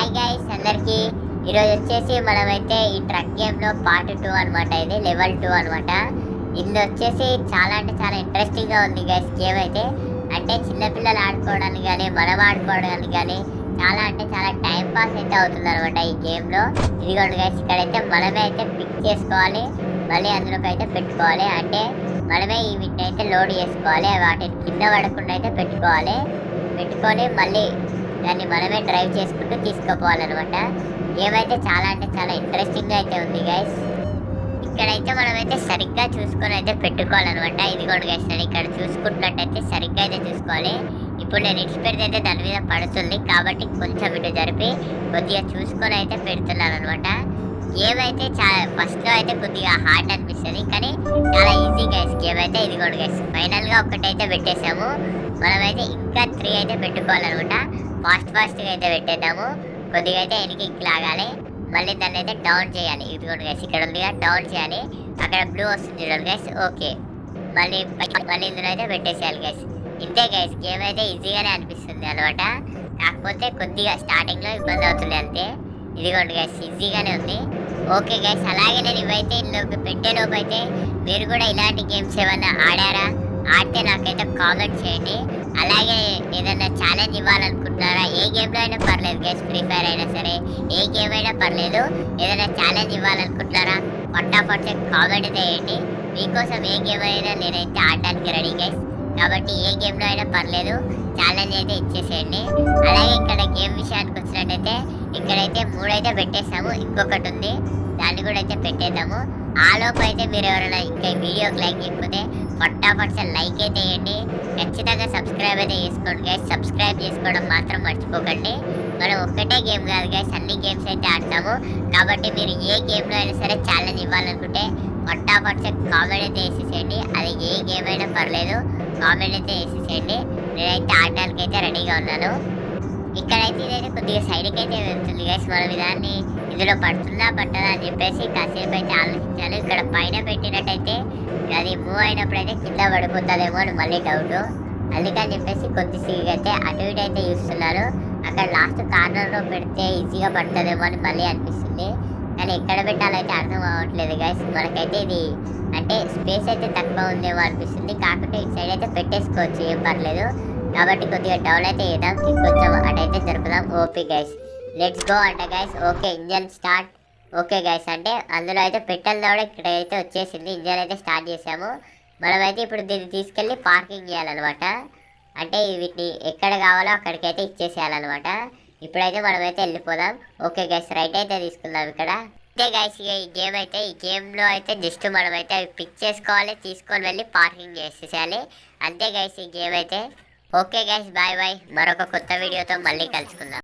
Hi guys అందరికి ఈరోజు వచ్చేసి మనమైతే ఈ ట్రక్ గేమ్లో పార్ట్ 2 అనమాట. ఇది లెవెల్ 2 అనమాట. ఇందులో వచ్చేసి చాలా అంటే చాలా ఇంట్రెస్టింగ్గా ఉంది గైస్ గేమ్ అయితే. అంటే చిన్నపిల్లలు ఆడుకోవడానికి కానీ మనం ఆడుకోవడానికి కానీ చాలా అంటే చాలా టైం పాస్ అయితే అవుతుంది అనమాట ఈ గేమ్లో. ఇదిగోండి గైస్, ఇక్కడైతే మనమే అయితే పిక్ చేసుకోవాలి, మళ్ళీ అందులోకి అయితే పెట్టుకోవాలి. అంటే మనమే వీటిని అయితే లోడ్ చేసుకోవాలి, వాటిని కింద పడకుండా అయితే పెట్టుకొని మళ్ళీ దాన్ని మనమే డ్రైవ్ చేసుకుంటూ తీసుకుపోవాలన్నమాట. గేమ్ అయితే చాలా అంటే చాలా ఇంట్రెస్టింగ్గా అయితే ఉంది గైస్. ఇక్కడైతే మనమైతే సరిగ్గా చూసుకొని అయితే పెట్టుకోవాలన్నమాట. ఇదిగోండి గైస్, నేను ఇక్కడ చూసుకుంటున్నట్టయితే సరిగ్గా అయితే చూసుకోవాలి. ఇప్పుడు నేను ఇటు పెడితే అయితే దాని మీద పడుతుంది కాబట్టి కొంచెం ఇటు జరిపి కొద్దిగా చూసుకొని అయితే పెడుతున్నాను అనమాట. గేమ్ అయితే చాలా ఫస్ట్లో అయితే కొద్దిగా హార్డ్ అనిపిస్తుంది, కానీ చాలా ఈజీ గైస్ గేమ్ అయితే. ఇదిగోండి గైస్, ఫైనల్గా ఒకటైతే పెట్టేసాము. మనమైతే ఇంకా 3 అయితే పెట్టుకోవాలన్నమాట. ఫాస్ట్గా అయితే పెట్టేద్దాము. కొద్దిగా అయితే వెనక్కి లాగాలి, మళ్ళీ దాన్ని అయితే డౌన్ చేయాలి. ఇదిగోండి గైస్, ఇక్కడ ఉంది కదా, డౌన్ చేయాలి. అక్కడ బ్లూ వస్తుంది చూడండి గైస్. ఓకే, మళ్ళీ ఇందులో అయితే పెట్టేసేయాలి గైస్. ఇంతే గైస్, గేమ్ అయితే ఈజీగానే అనిపిస్తుంది అనమాట. కాకపోతే కొద్దిగా స్టార్టింగ్లో ఇబ్బంది అవుతుంది అంతే. ఇదిగోండి గైస్, ఈజీగానే ఉంది. ఓకే గైస్, అలాగే నేను ఇవైతే ఇందులోకి పెట్టేలోపు అయితే మీరు కూడా ఇలాంటి గేమ్స్ ఏమైనా ఆడారా? ఆడితే నాకైతే కామెంట్ చేయండి. అలాగే ఏదైనా ఛాలెంజ్ ఇవ్వాలనుకుంటున్నారా? ఏ గేమ్లో అయినా పర్లేదు గైస్, ఫ్రీ ఫైర్ అయినా సరే, ఏ గేమ్ అయినా పర్లేదు. ఏదైనా ఛాలెంజ్ ఇవ్వాలనుకుంటున్నారా? ఫటాఫట్ కామెంట్ చేయండి. మీకోసం ఏ గేమ్ అయినా నేనైతే ఆడడానికి రెడీ గైస్. కాబట్టి ఏ గేమ్లో అయినా పర్లేదు, ఛాలెంజ్ అయితే ఇచ్చేసేయండి. అలాగే ఇక్కడ గేమ్ విషయానికి వచ్చినట్టయితే ఇక్కడైతే 3 అయితే పెట్టేసాము, ఇంకొకటి ఉంది, దాన్ని కూడా అయితే పెట్టేద్దాము. ఆలోపు అయితే మీరు ఎవరైనా ఇంకా వీడియోకి లైక్ చేయకపోతే ఫటాఫట్ లైక్ అయితే వేయండి. ఖచ్చితంగా సబ్స్క్రైబ్ అయితే చేసుకోండి గైస్. సబ్స్క్రైబ్ చేసుకోవడం మాత్రం మర్చిపోకండి. మనం ఒక్కటే గేమ్ కాదు గైస్, అన్ని గేమ్స్ అయితే ఆడతాము. కాబట్టి మీరు ఏ గేమ్లో అయినా సరే ఛాలెంజ్ ఇవ్వాలనుకుంటే ఫటాఫట్ కామెంట్ అయితే వేసేసేయండి. అది ఏ గేమ్ అయినా పర్లేదు, కామెంట్ అయితే వేసేసేయండి. నేనైతే ఆడడానికి అయితే రెడీగా ఉన్నాను. ఇక్కడైతే ఇదైతే కొద్దిగా సైడ్కి అయితే వెళ్తుంది గైస్. మనం దాన్ని ఇందులో పడుతుందా పట్టదా అని చెప్పేసి కాసేపు అయితే ఆలోచించాను. ఇక్కడ పైన పెట్టినట్టయితే అది మూవ్ అయినప్పుడు అయితే కింద పడిపోతుందేమో అని మళ్ళీ డౌట్. అందుకని చెప్పేసి కొద్దిసేపు అయితే అటు ఇటు అయితే చూస్తున్నాను. అక్కడ లాస్ట్ కార్నర్లో పెడితే ఈజీగా పడుతుందేమో అని మళ్ళీ అనిపిస్తుంది, కానీ ఎక్కడ పెట్టాలైతే అర్థం అవ్వట్లేదు గైస్. మనకైతే ఇది అంటే స్పేస్ అయితే తక్కువ ఉందేమో అనిపిస్తుంది. కాకపోతే ఇటు సైడ్ అయితే పెట్టేసుకోవచ్చు, ఏం పర్లేదు. కాబట్టి కొద్దిగా డౌన్ అయితే వేద్దాం, ఇంకొంచెం అటైతే జరుపుదాం. ఓకే గైస్, లెట్స్ గో అంట guys. Okay, engine start. Okay guys, అంటే అందులో అయితే పెట్రోల్ కూడా ఇక్కడ అయితే వచ్చేసింది. ఇంజన్ అయితే స్టార్ట్ చేసాము. మనమైతే ఇప్పుడు దీన్ని తీసుకెళ్ళి పార్కింగ్ చేయాలన్నమాట. అంటే వీటిని ఎక్కడ కావాలో అక్కడికైతే ఇచ్చేసేయాలన్నమాట. ఇప్పుడైతే మనమైతే వెళ్ళిపోదాం. ఓకే గైస్, రైట్ అయితే తీసుకుందాం ఇక్కడ. అంతే గైస్, ఈ గేమ్లో అయితే జస్ట్ మనమైతే అవి పిక్ చేసుకోవాలి, తీసుకొని వెళ్ళి పార్కింగ్ చేసేసేయాలి. అంతే గైస్ ఈ గేమ్ అయితే. Okay guys, bye bye. మరొక కొత్త వీడియోతో మళ్ళీ కలుసుకుందాం.